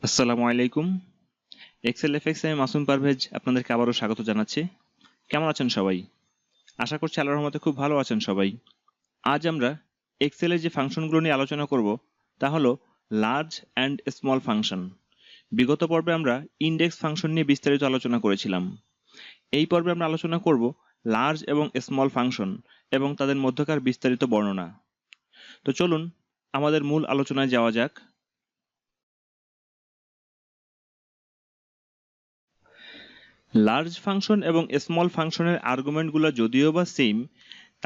আসসালামু আলাইকুম। Excel FX আমি মাসুম পারভেজ আপনাদেরকে আবারও স্বাগত জানাচ্ছি। কেমন আছেন সবাই? আশা করছি আল্লাহর রহমতে খুব ভালো আছেন সবাই। আজ আমরা এক্সেলের যে ফাংশনগুলো নিয়ে আলোচনা করব তা হলো লার্জ অ্যান্ড স্মল ফাংশন। বিগত পর্বে আমরা ইন্ডেক্স ফাংশন নিয়ে বিস্তারিত আলোচনা করেছিলাম। এই পর্বে আমরা আলোচনা করব লার্জ এবং স্মল ফাংশন এবং তাদের মধ্যকার বিস্তারিত বর্ণনা। তো চলুন আমাদের মূল আলোচনায় যাওয়া যাক। লার্জ ফাংশন এবং স্মল ফাংশনের আর্গুমেন্টগুলো যদিও বা সেম,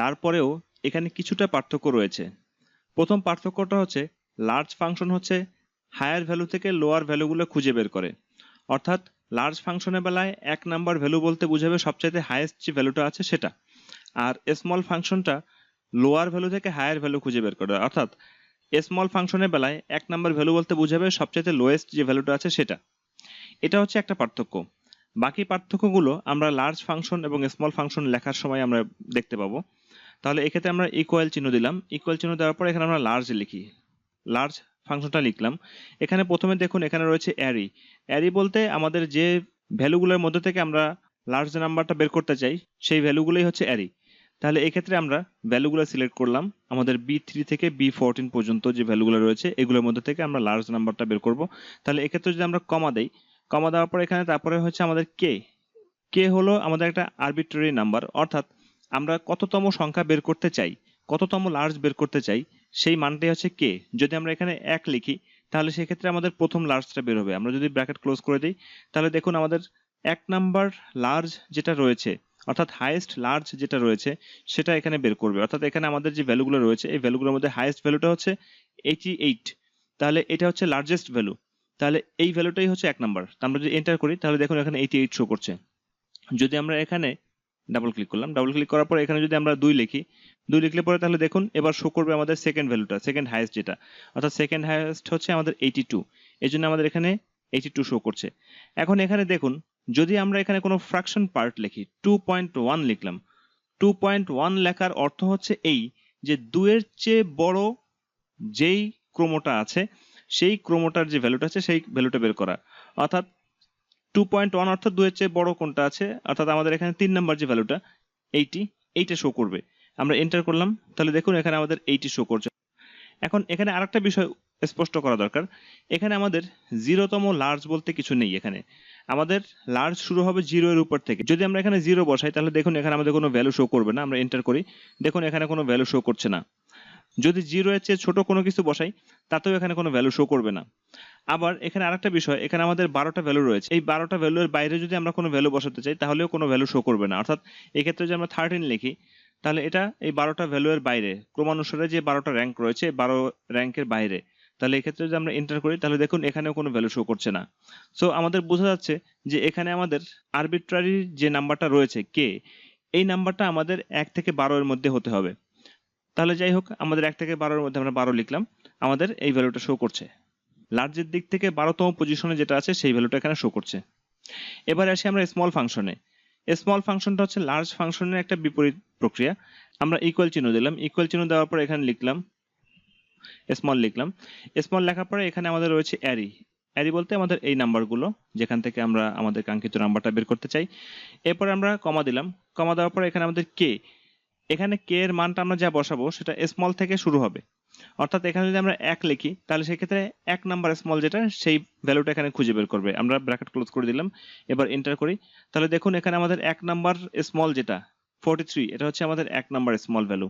তারপরেও এখানে কিছুটা পার্থক্য রয়েছে। প্রথম পার্থক্যটা হচ্ছে লার্জ ফাংশন হচ্ছে হায়ার ভ্যালু থেকে লোয়ার ভ্যালুগুলো খুঁজে বের করে। অর্থাৎ লার্জ ফাংশনের বেলায় 1 নাম্বার ভ্যালু বলতে বোঝাবে সবচাইতে হাইয়েস্ট যে ভ্যালুটা আছে সেটা, আর স্মল ফাংশনটা লোয়ার ভ্যালু থেকে হায়ার ভ্যালু খুঁজে বের করে। অর্থাৎ স্মল ফাংশনের বেলায় 1 নাম্বার ভ্যালু বলতে বোঝাবে সবচাইতে লোয়েস্ট যে ভ্যালুটা আছে সেটা। এটা হচ্ছে একটা পার্থক্য। বাকি পার্থক্যগুলো আমরা লার্জ ফাংশন এবং স্মল ফাংশন লেখার সময় আমরা দেখতে পাবো। তাহলে এক্ষেত্রে আমরা ইকুয়াল চিহ্ন দিলাম, ইকুয়াল চিহ্ন দেওয়ার পর এখানে আমরা লার্জ লিখি, লার্জ ফাংশনটা লিখলাম। এখানে প্রথমে দেখুন এখানে রয়েছে অ্যারি। অ্যারি বলতে আমাদের যে ভ্যালুগুলোর মধ্যে থেকে আমরা লার্জ নাম্বারটা বের করতে চাই সেই ভ্যালুগুলোই হচ্ছে অ্যারি। তাহলে এক্ষেত্রে আমরা ভ্যালুগুলো সিলেক্ট করলাম, আমাদের B3 থেকে B14 পর্যন্ত যে ভ্যালুগুলো রয়েছে এগুলোর মধ্যে থেকে আমরা লার্জ নাম্বারটা বের করব। তাহলে এক্ষেত্রে যদি আমরা কমা দেই, কমা দেওয়ার পর এখানে তারপরে হচ্ছে আমাদের কে। কে হলো আমাদের একটা আরবিট্রারি নাম্বার, অর্থাৎ আমরা কততম সংখ্যা বের করতে চাই, কততম লার্জ বের করতে চাই সেই মানটাই হচ্ছে কে। যদি আমরা এখানে 1 লিখি তাহলে সেক্ষেত্রে আমাদের প্রথম লার্জটা বের হবে। আমরা যদি ব্র্যাকেট ক্লোজ করে দিই তাহলে দেখুন আমাদের 1 নাম্বার লার্জ যেটা রয়েছে, অর্থাৎ হাইয়েস্ট লার্জ যেটা রয়েছে সেটা এখানে বের করবে। অর্থাৎ এখানে আমাদের যে ভ্যালুগুলো রয়েছে এই ভ্যালুগুলোর মধ্যে হাইয়েস্ট ভ্যালুটা হচ্ছে 88। তাহলে এটা হচ্ছে লার্জেস্ট ভ্যালু। তাহলে এই ভ্যালুটাই হচ্ছে 1 নাম্বার। আমরা যদি এন্টার করি তাহলে দেখুন এখানে 88 শো করছে। যদি আমরা এখানে ডাবল ক্লিক করলাম, ডাবল ক্লিক করার পর এখানে যদি আমরা 2 লিখি, 2 লিখলে পরে তাহলে দেখুন এবার শো করবে আমাদের সেকেন্ড ভ্যালুটা, সেকেন্ড হাইয়েস্ট যেটা, অর্থাৎ সেকেন্ড হাইয়েস্ট হচ্ছে আমাদের 82। এই জন্য আমাদের এখানে 82 শো করছে। এখন এখানে দেখুন যদি আমরা এখানে কোনো ফ্র্যাকশন পার্ট লিখি, 2.1 লিখলাম, 2.1 লেখার অর্থ হচ্ছে এই যে 2 এর চেয়ে বড় যেই ক্রমটা আছে সেই ক্রমটার যে ভ্যালুটা আছে সেই ভ্যালুটা বের করা। অর্থাৎ 2.1 অর্থাৎ 2 এর চেয়ে বড় কোনটা আছে, অর্থাৎ আমাদের এখানে 3 নাম্বার যে ভ্যালুটা 80, এইটা শো করবে। আমরা এন্টার করলাম, তাহলে দেখুন এখানে আমাদের 80 শো করছে। এখন এখানে আরেকটা বিষয় স্পষ্ট করা দরকার, এখানে আমাদের 0তম লার্জ বলতে কিছু নেই। এখানে আমাদের লার্জ শুরু হবে 0 এর উপর থেকে। যদি আমরা এখানে 0 বসাই তাহলে দেখুন এখানে আমাদের কোনো ভ্যালু শো করবে না। আমরা এন্টার করি, দেখুন এখানে কোনো ভ্যালু শো করছে না। যদি 0 এর চেয়ে ছোট কোনো কিছু বসাই তাতেও এখানে কোনো ভ্যালু শো করবে না। আবার এখানে আরেকটা বিষয়, এখানে আমাদের 12টা ভ্যালু রয়েছে, এই 12টা ভ্যালুর বাইরে যদি আমরা কোনো ভ্যালু বসাতে চাই তাহলেও কোনো ভ্যালু শো করবে না। অর্থাৎ এক্ষেত্রে যদি আমরা 13 লিখি তাহলে এটা এই 12টা ভ্যালুয়ের বাইরে, ক্রমানুসারে যে 12টা র্যাঙ্ক রয়েছে 12 র্যাঙ্কের বাইরে। তাহলে এক্ষেত্রে যদি আমরা এন্টার করি তাহলে দেখুন এখানেও কোনো ভ্যালু শো করছে না। সো আমাদের বোঝা যাচ্ছে যে এখানে আমাদের আরবিট্রারি যে নাম্বারটা রয়েছে কে, এই নাম্বারটা আমাদের 1 থেকে 12 এর মধ্যে হতে হবে। তাহলে যাই হোক আমাদের 1 থেকে 12 এর মধ্যে আমরা 12 লিখলাম, আমাদের এই ভ্যালুটা শো করছে। লার্জের দিক থেকে 12তম পজিশনে যেটা আছে সেই ভ্যালুটা এখানে শো করছে। এবার আসি আমরা স্মল ফাংশনে। স্মল ফাংশনটা হচ্ছে লার্জ ফাংশনের একটা বিপরীত প্রক্রিয়া। আমরা ইকুয়াল চিহ্ন দিলাম, ইকুয়াল চিহ্ন দেওয়ার পর এখানে লিখলাম স্মল, লিখলাম স্মল লেখার পরে এখানে আমাদের রয়েছে অ্যারি। অ্যারি বলতে আমাদের এই নাম্বারগুলো যেখান থেকে আমরা আমাদের কাঙ্ক্ষিত নাম্বারটা বের করতে চাই। এরপর আমরা কমা দিলাম, কমা দেওয়ার পর এখানে আমাদের কে, এখানে কে এর মানটা আমরা যা বসাবো সেটা স্মল থেকে শুরু হবে। অর্থাৎ এখানে যদি আমরা 1 লিখি তাহলে সেক্ষেত্রে 1 নাম্বার স্মল যেটা সেই ভ্যালুটা এখানে খুঁজে বের করবে। আমরা ব্র্যাকেট ক্লোজ করে দিলাম, এবার এন্টার করি, তাহলে দেখুন এখানে আমাদের 1 নাম্বার স্মল যেটা 43, এটা হচ্ছে আমাদের 1 নাম্বার স্মল ভ্যালু।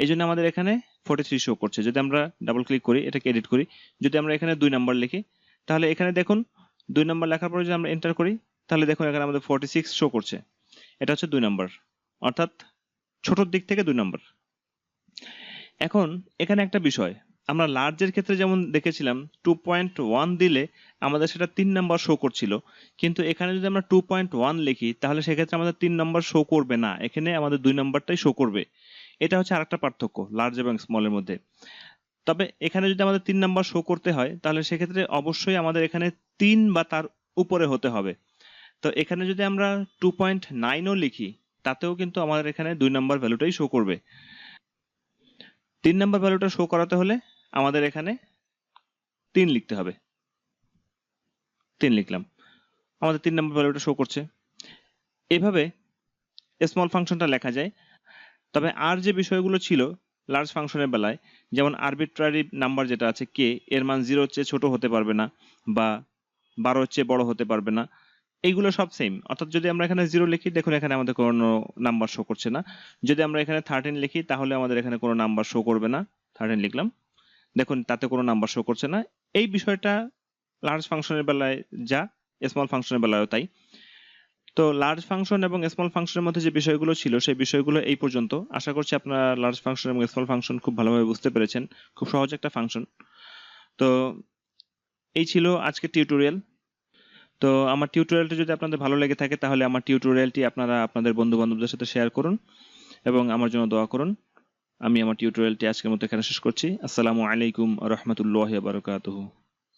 এই জন্য আমাদের এখানে 43 শো করছে। যদি আমরা ডাবল ক্লিক করি, এটাকে এডিট করি, যদি আমরা এখানে 2 নাম্বার লিখি তাহলে এখানে দেখুন 2 নাম্বার লেখার পরে যদি আমরা এন্টার করি তাহলে দেখুন এখানে আমাদের 46 শো করছে। এটা হচ্ছে 2 নাম্বার, অর্থাৎ ছোটর দিক থেকে 2 নাম্বার। এখন এখানে একটা বিষয়, আমরা লার্জের ক্ষেত্রে যেমন দেখেছিলাম 2.1 দিলে আমাদের সেটা 3 নাম্বার শো করছিল, কিন্তু এখানে যদি আমরা 2.1 লিখি তাহলে সেক্ষেত্রে আমাদের 3 নাম্বার শো করবে না, এখানে আমাদের 2 নাম্বারটাই শো করবে। এটা হচ্ছে আরেকটা পার্থক্য লার্জ এবং স্মলের মধ্যে। তবে এখানে যদি আমাদের 3 নাম্বার শো করতে হয় তাহলে সেক্ষেত্রে অবশ্যই আমাদের এখানে 3 বা তার উপরে হতে হবে। তো এখানে যদি আমরা 2.9ও লিখি তাতেও কিন্তু আমাদের এখানে 2 নাম্বার ভ্যালুটাই শো করবে। 3 নাম্বার ভ্যালুটা শো করাতে হলে আমাদের এখানে 3 লিখতে হবে। 3 লিখলাম, আমাদের 3 নম্বর ভ্যালুটা শো করছে। এভাবে স্মল ফাংশনটা লেখা যায়। তবে আর যে বিষয়গুলো ছিল লার্জ ফাংশনের বেলায়, যেমন আরবিট্রারি নাম্বার যেটা আছে কে, এর মান 0 চেয়ে ছোট হতে পারবে না বা 12 চেয়ে বড় হতে পারবে না, এইগুলো সব সেম। অর্থাৎ যদি আমরা এখানে 0 লিখি, দেখুন এখানে আমাদের কোনো নাম্বার শো করছে না। যদি আমরা এখানে 13 লিখি, তাহলে আমাদের এখানে কোনো নাম্বার শো করবে না। 13 লিখলাম, দেখুন তাতে কোনো নাম্বার শো করছে না। এই বিষয়টা লার্জ ফাংশনের বেলায় যা, স্মল ফাংশনের বেলায়ও তাই। তো লার্জ ফাংশন এবং স্মল ফাংশনের মধ্যে যে বিষয়গুলো ছিল সেই বিষয়গুলো এই পর্যন্ত। আশা করছি আপনারা লার্জ ফাংশন এবং স্মল ফাংশন খুব ভালোভাবে বুঝতে পেরেছেন। খুব সহজ একটা ফাংশন। তো এই ছিল আজকের টিউটোরিয়াল। তো আমার টিউটোরিয়ালটি যদি আপনাদের ভালো লেগে থাকে, তাহলে আমার টিউটোরিয়ালটি আপনারা আপনাদের বন্ধু বান্ধবদের সাথে শেয়ার করুন এবং আমার জন্য দোয়া করুন। আমি আমার টিউটোরিয়ালটি আজকের মতো এখানে শেষ করছি। আসসালামু আলাইকুম ওয়া রাহমাতুল্লাহি ওয়া বারাকাতুহু।